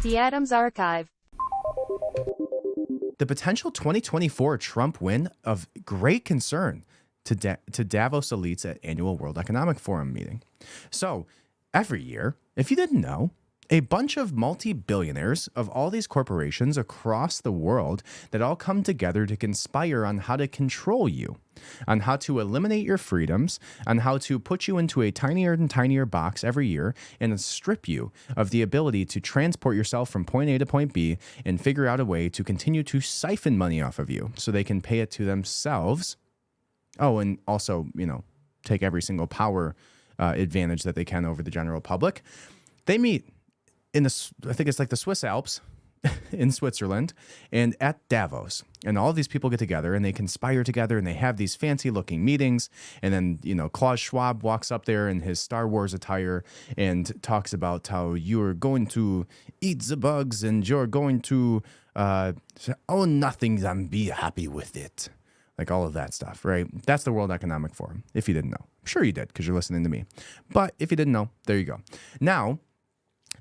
The Adams Archive. The potential 2024 Trump win of great concern to Davos elites at annual World Economic Forum meeting. So every year, if you didn't know, a bunch of multi-billionaires of all these corporations across the world that all come together to conspire on how to control you, on how to eliminate your freedoms, on how to put you into a tinier and tinier box every year and strip you of the ability to transport yourself from point A to point B and figure out a way to continue to siphon money off of you so they can pay it to themselves. Oh, and also, take every single power advantage that they can over the general public. They meet in I think it's like the Swiss Alps in Switzerland and at Davos. And all of these people get together and they conspire together and they have these fancy looking meetings. And then, Klaus Schwab walks up there in his Star Wars attire and talks about how you're going to eat the bugs and you're going to own nothing and be happy with it. Like all of that stuff, right? That's the World Economic Forum, if you didn't know. I'm sure you did because you're listening to me. But if you didn't know, there you go. Now,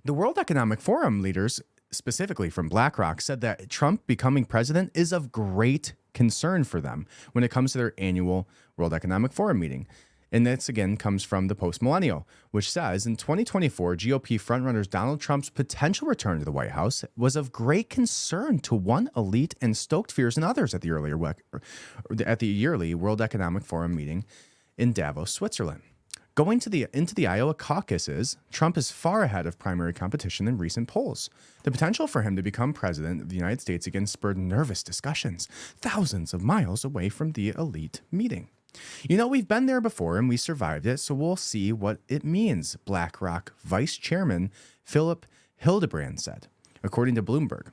the World Economic Forum leaders, specifically from BlackRock, said that Trump becoming president is of great concern for them when it comes to their annual World Economic Forum meeting. And this, again, comes from the Post-Millennial, which says, in 2024, GOP frontrunners Donald Trump's potential return to the White House was of great concern to one elite and stoked fears in others at the yearly World Economic Forum meeting in Davos, Switzerland. Going into the Iowa caucuses, Trump is far ahead of primary competition in recent polls. The potential for him to become president of the United States again spurred nervous discussions, thousands of miles away from the elite meeting. We've been there before and we survived it, so we'll see what it means, BlackRock Vice Chairman Philip Hildebrand said, according to Bloomberg.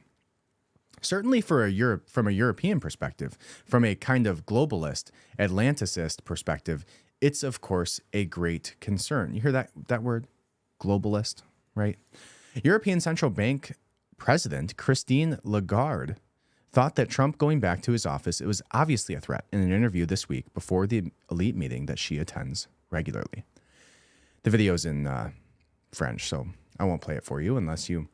Certainly from a European perspective, from a kind of globalist, Atlanticist perspective, it's, of course, a great concern. You hear that word? Globalist, right? European Central Bank President Christine Lagarde thought that Trump going back to his office, it was obviously a threat in an interview this week before the elite meeting that she attends regularly. The video's in French, so I won't play it for you unless you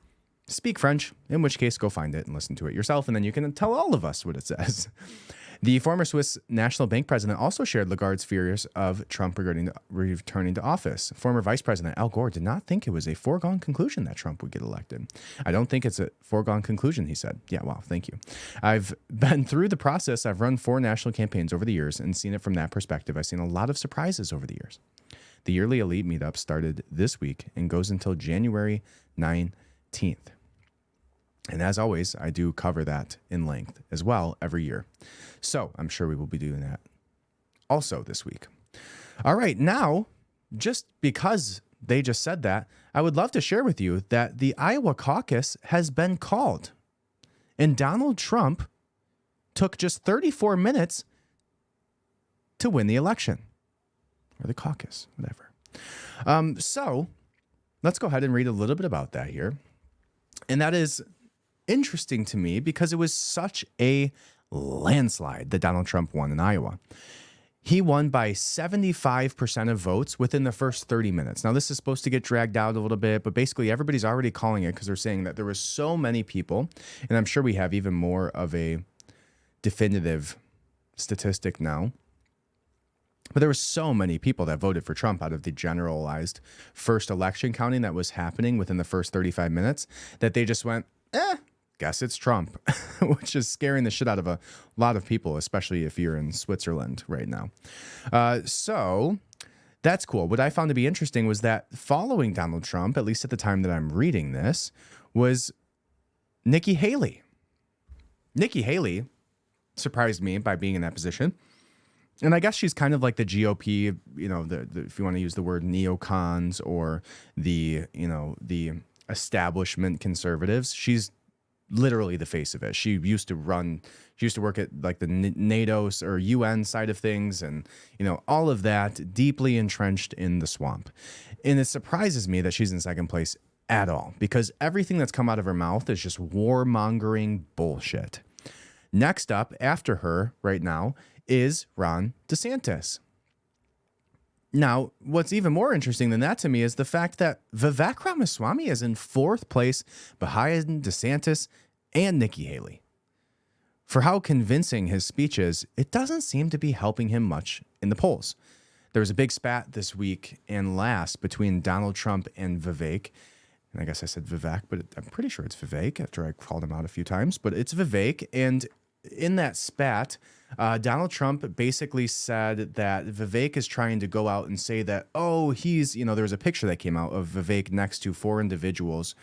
speak French, in which case go find it and listen to it yourself, and then you can tell all of us what it says. The former Swiss National Bank president also shared Lagarde's fears of Trump regarding returning to office. Former Vice President Al Gore did not think it was a foregone conclusion that Trump would get elected. I don't think it's a foregone conclusion, he said. Yeah, wow, thank you. I've been through the process. I've run 4 national campaigns over the years and seen it from that perspective. I've seen a lot of surprises over the years. The yearly elite meetup started this week and goes until January 19th. And as always, I do cover that in length as well every year. So I'm sure we will be doing that also this week. All right, now, just because they just said that, I would love to share with you that the Iowa caucus has been called. And Donald Trump took just 34 minutes to win the election. Or the caucus, whatever. So let's go ahead and read a little bit about that here. And that is interesting to me because it was such a landslide that Donald Trump won in Iowa. He won by 75% of votes within the first 30 minutes. Now, this is supposed to get dragged out a little bit, but basically everybody's already calling it because they're saying that there were so many people, and I'm sure we have even more of a definitive statistic now, but there were so many people that voted for Trump out of the generalized first election counting that was happening within the first 35 minutes that they just went, guess it's Trump, which is scaring the shit out of a lot of people, especially if you're in Switzerland right now. So that's cool. What I found to be interesting was that following Donald Trump, at least at the time that I'm reading this, was Nikki Haley. Nikki Haley surprised me by being in that position. And I guess she's kind of like the GOP, if you want to use the word neocons or the establishment conservatives. She's literally the face of it. She used to work at like the NATO or UN side of things and, all of that, deeply entrenched in the swamp. And it surprises me that she's in second place at all because everything that's come out of her mouth is just warmongering bullshit. Next up after her right now is Ron DeSantis. Now, what's even more interesting than that to me is the fact that Vivek Ramaswamy is in 4th place behind DeSantis and Nikki Haley. For how convincing his speech is, it doesn't seem to be helping him much in the polls. There was a big spat this week and last between Donald Trump and Vivek. And I guess I said Vivek, but I'm pretty sure it's Vivek after I called him out a few times. But it's Vivek. And in that spat, Donald Trump basically said that Vivek is trying to go out and say that, oh, there was a picture that came out of Vivek next to 4 individuals,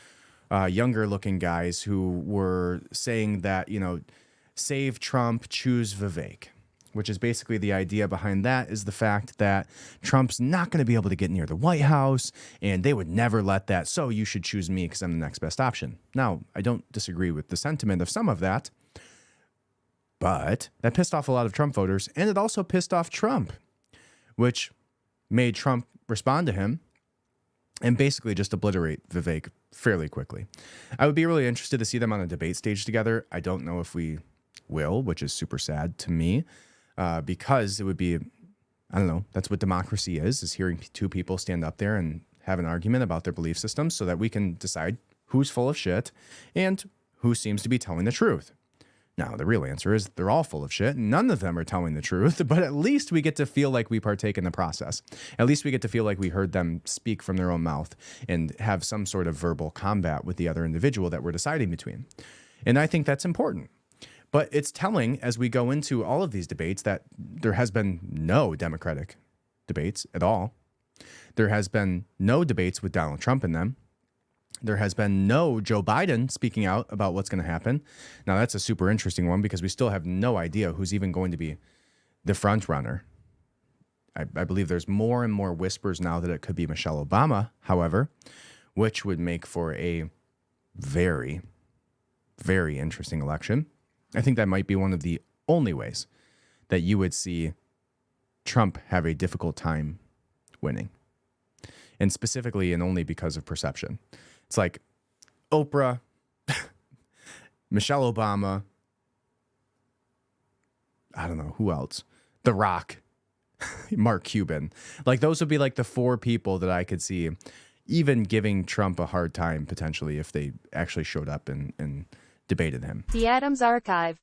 younger looking guys who were saying that, save Trump, choose Vivek, which is basically the idea behind that is the fact that Trump's not going to be able to get near the White House and they would never let that. So you should choose me because I'm the next best option. Now, I don't disagree with the sentiment of some of that, but that pissed off a lot of Trump voters, and it also pissed off Trump, which made Trump respond to him and basically just obliterate Vivek fairly quickly. I would be really interested to see them on a debate stage together. I don't know if we will, which is super sad to me, because it would be, I don't know, that's what democracy is hearing 2 people stand up there and have an argument about their belief systems so that we can decide who's full of shit and who seems to be telling the truth. Now, the real answer is they're all full of shit. None of them are telling the truth, but at least we get to feel like we partake in the process. At least we get to feel like we heard them speak from their own mouth and have some sort of verbal combat with the other individual that we're deciding between. And I think that's important. But it's telling as we go into all of these debates that there has been no Democratic debates at all. There has been no debates with Donald Trump in them. There has been no Joe Biden speaking out about what's going to happen. Now, that's a super interesting one because we still have no idea who's even going to be the front runner. I believe there's more and more whispers now that it could be Michelle Obama, however, which would make for a very, very interesting election. I think that might be one of the only ways that you would see Trump have a difficult time winning. And specifically and only because of perception. It's like Oprah, Michelle Obama, I don't know, who else? The Rock, Mark Cuban. Like those would be like the 4 people that I could see even giving Trump a hard time potentially if they actually showed up and debated him. The Adams Archive.